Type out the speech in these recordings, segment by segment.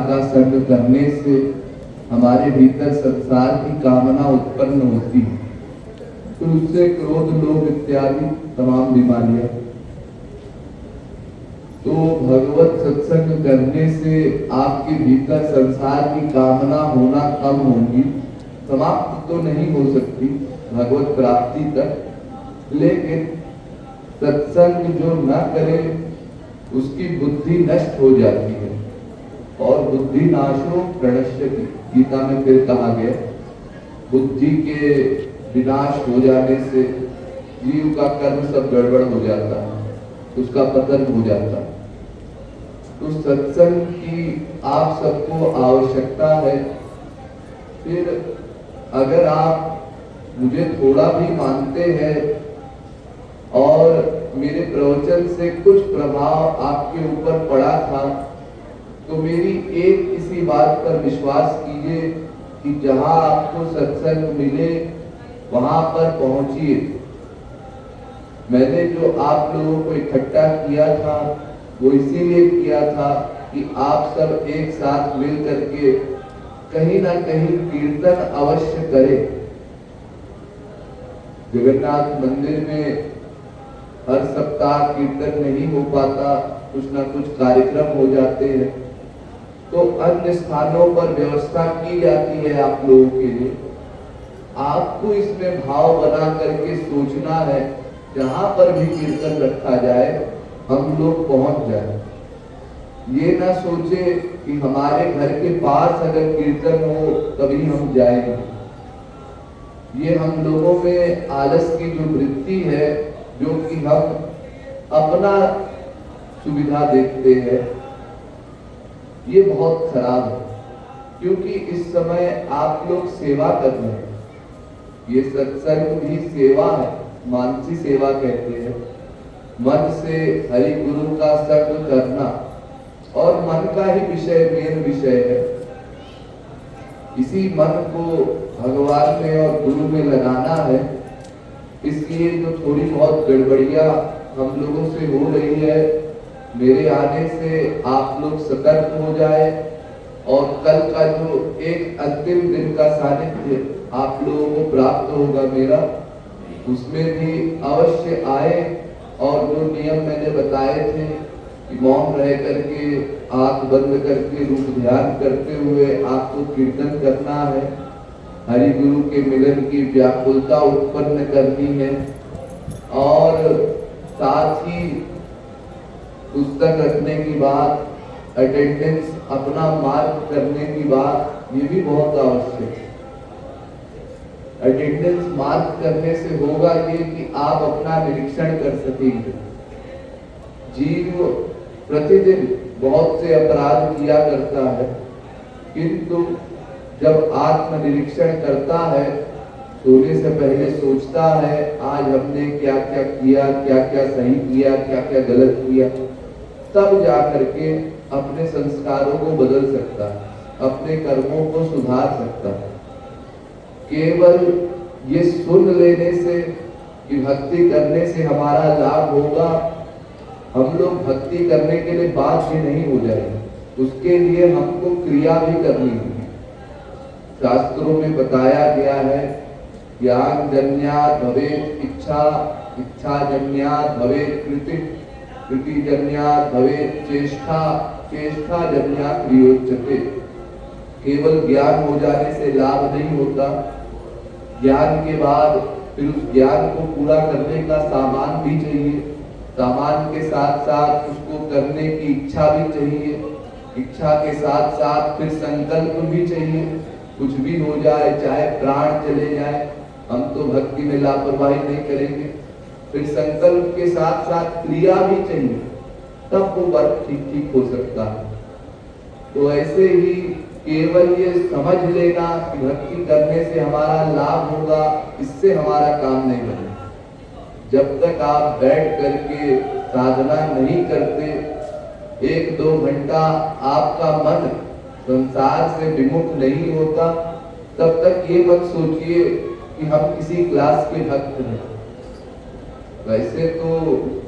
का संग करने से हमारे भीतर संसार की कामना उत्पन्न होती है, तो उससे क्रोध, लोभ इत्यादि तमाम बीमारियां। तो भगवत सत्संग करने से आपके भीतर संसार की कामना होना कम होगी, समाप्त तो नहीं हो सकती भगवत प्राप्ति तक, लेकिन सत्संग जो न करे उसकी बुद्धि नष्ट हो जाती है। और बुद्धि नाशो प्रणश्यति, गीता में फिर कहा गया, बुद्धि के विनाश हो जाने से जीव का कर्म सब गड़बड़ हो जाता है, उसका पतन हो जाता है। तो सत्संग की आप सबको आवश्यकता है। फिर अगर आप मुझे थोड़ा भी मानते हैं और मेरे प्रवचन से कुछ प्रभाव आपके ऊपर पड़ा था, तो मेरी एक इसी बात पर विश्वास कीजिए कि जहां आपको सत्संग मिले वहां पर पहुंचिए। मैंने जो आप लोगों को इकट्ठा किया था वो इसीलिए किया था कि आप सब एक साथ मिल करके कहीं ना कहीं कीर्तन अवश्य करें। जगन्नाथ मंदिर में हर सप्ताह कीर्तन नहीं हो पाता, कुछ ना कुछ कार्यक्रम हो जाते हैं, तो अन्य स्थानों पर व्यवस्था की जाती है आप लोगों के लिए। आपको इसमें भाव बना करके सोचना है, जहां पर भी कीर्तन रखा जाए हम लोग पहुंच जाए। ये ना सोचे कि हमारे घर के पास अगर कीर्तन हो तभी हम जाएंगे। ये हम लोगों में आलस की जो वृत्ति है, जो कि हम अपना सुविधा देखते हैं, ये बहुत खराब है। क्योंकि इस समय आप लोग सेवा कर रहे हैं, ये सत्संग भी सेवा है, मानसी सेवा कहते हैं। मन से हरि गुरु का संग करना, और मन का ही विषय मेन विषय है। इसी मन को भगवान में और गुरु में लगाना है। इसलिए जो थोड़ी बहुत गड़बड़ियां हम लोगों से हो रही है, मेरे आने से आप लोग सतर्क हो जाए, और कल का जो एक अंतिम दिन का सानिध्य आप लोगों को प्राप्त होगा मेरा, उसमें भी अवश्य आए। और जो नियम मैंने बताए थे कि मौन रह करके, आंख बंद करके, रूप ध्यान करते हुए आपको कीर्तन करना है, हरि गुरु के मिलन की व्याकुलता उत्पन्न करनी है, और साथ ही पुस्तक रखने की बात, अटेंडेंस अपना मार्क करने की बात, ये भी बहुत आवश्यक है। अटेंडेंस मार्क करने से होगा ये कि आप अपना निरीक्षण कर सकेंगे। जीव प्रतिदिन बहुत से अपराध किया करता है, किंतु जब आत्मनिरीक्षण करता है, सोने से पहले सोचता है आज हमने क्या क्या किया, क्या क्या सही किया, क्या क्या गलत किया, तब जा करके अपने संस्कारों को बदल सकता है, अपने कर्मों को सुधार सकता है। केवल ये सुन लेने से कि भक्ति करने से हमारा लाभ होगा, हम लोग भक्ति करने के लिए बाध्य नहीं हो जाएंगे, उसके लिए हमको क्रिया भी करनी होगी। शास्त्रों में बताया गया है, ज्ञान जन्यात् भवेत् इच्छा, इच्छा जन्यात् भवेत् कृति, कृति जन्यात् भवेत् चेष्टा, चेष्टा जन्यात् क्रियोच्यते। केवल ज्ञान हो जाने से लाभ नहीं होता, ज्ञान के बाद फिर उस ज्ञान को पूरा करने का सामान भी चाहिए, सामान के साथ साथ उसको करने की इच्छा भी चाहिए, इच्छा के साथ साथ फिर संकल्प भी चाहिए। कुछ भी हो जाए, चाहे प्राण चले जाए, हम तो भक्ति में लापरवाही नहीं करेंगे। फिर संकल्प के साथ साथ क्रिया भी चाहिए, तब वो वर्क ठीक ठीक हो सकता है। तो ऐसे ही केवल ये समझ लेना कि भक्ति करने से हमारा लाभ होगा, इससे हमारा काम नहीं बनेगा। जब तक आप बैठ करके साधना नहीं करते, 1-2 घंटा आपका मन संसार से विमुख नहीं होता, तब तक ये मत सोचिए कि हम किसी क्लास के भक्त हैं। वैसे तो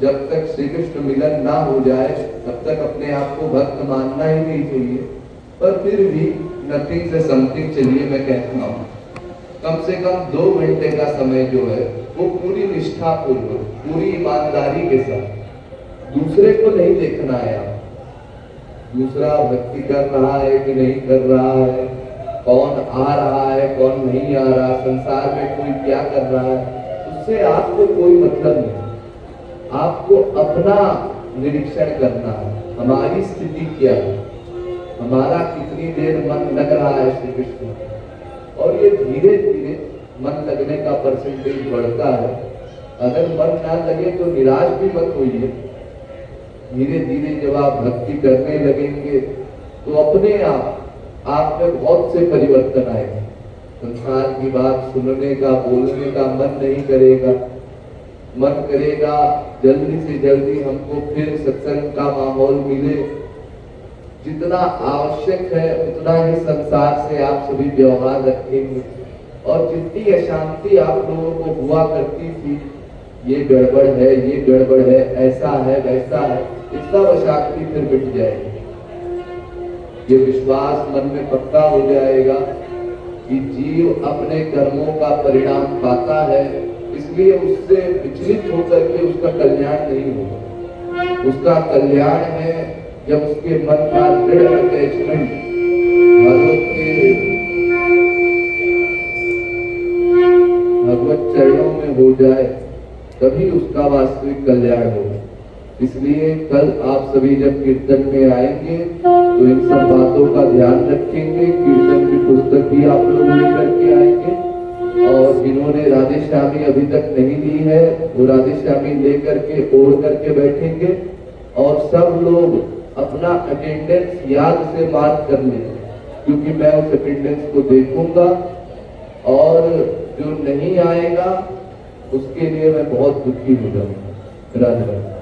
जब तक श्री कृष्ण मिलन ना हो जाए, तब तक अपने आप को भक्त मानना ही नहीं चाहिए। पर फिर भी नथिंग से समथिंग चलिए मैं कहता हूँ, कम से कम 2 घंटे का समय जो है वो पूरी निष्ठा पूर्वक, पूरी ईमानदारी के साथ, दूसरे को नहीं देखना है आप, दूसरा भक्ति कर रहा है कि नहीं कर रहा है, कौन आ रहा है कौन नहीं आ रहा, संसार में कोई क्या कर रहा है, उससे आपको कोई मतलब नहीं। आपको अपना निरीक्षण करना है, हमारी स्थिति क्या है, हमारा कितनी देर मन लग रहा है श्री कृष्ण, और ये धीरे धीरे मन लगने का परसेंटेज बढ़ता है। अगर मन ना लगे तो निराश भी मत होइए, धीरे धीरे जब आप भक्ति करने लगेंगे तो अपने आप में बहुत से परिवर्तन आएंगे। संसार की बात सुनने का, बोलने का मन नहीं करेगा, मन करेगा जल्दी से जल्दी हमको फिर सत्संग का माहौल मिले। जितना आवश्यक है उतना ही संसार से आप सभी व्यवहार रखेंगे, और जितनी अशांति आप लोगों को हुआ करती थी, ये गड़बड़ है, ये गड़बड़ है, ऐसा है वैसा है, ये सब अशांति फिर मिट जाएगी। ये विश्वास मन में पक्का हो जाएगा कि जीव अपने कर्मों का परिणाम पाता है, इसलिए उससे विचलित होकर के उसका कल्याण नहीं होगा। उसका कल्याण है जब उसके मन का दृढ़ अटैचमेंट भगवत चरणों में हो जाए, तभी उसका वास्तविक कल्याण होगा। इसलिए कल आप सभी जब कीर्तन में आएंगे तो इन सब बातों का ध्यान रखेंगे। कीर्तन की पुस्तक भी आप लोग लेकर के आएंगे, और जिन्होंने राधे श्यामी अभी तक नहीं ली है वो राधे श्यामी लेकर के ओढ़ करके बैठेंगे, और सब लोग अपना अटेंडेंस याद से मार्क कर लें, क्योंकि मैं उस अटेंडेंस को देखूंगा, और जो नहीं आएगा उसके लिए मैं बहुत दुखी हो जाऊंगा। राधे राधे।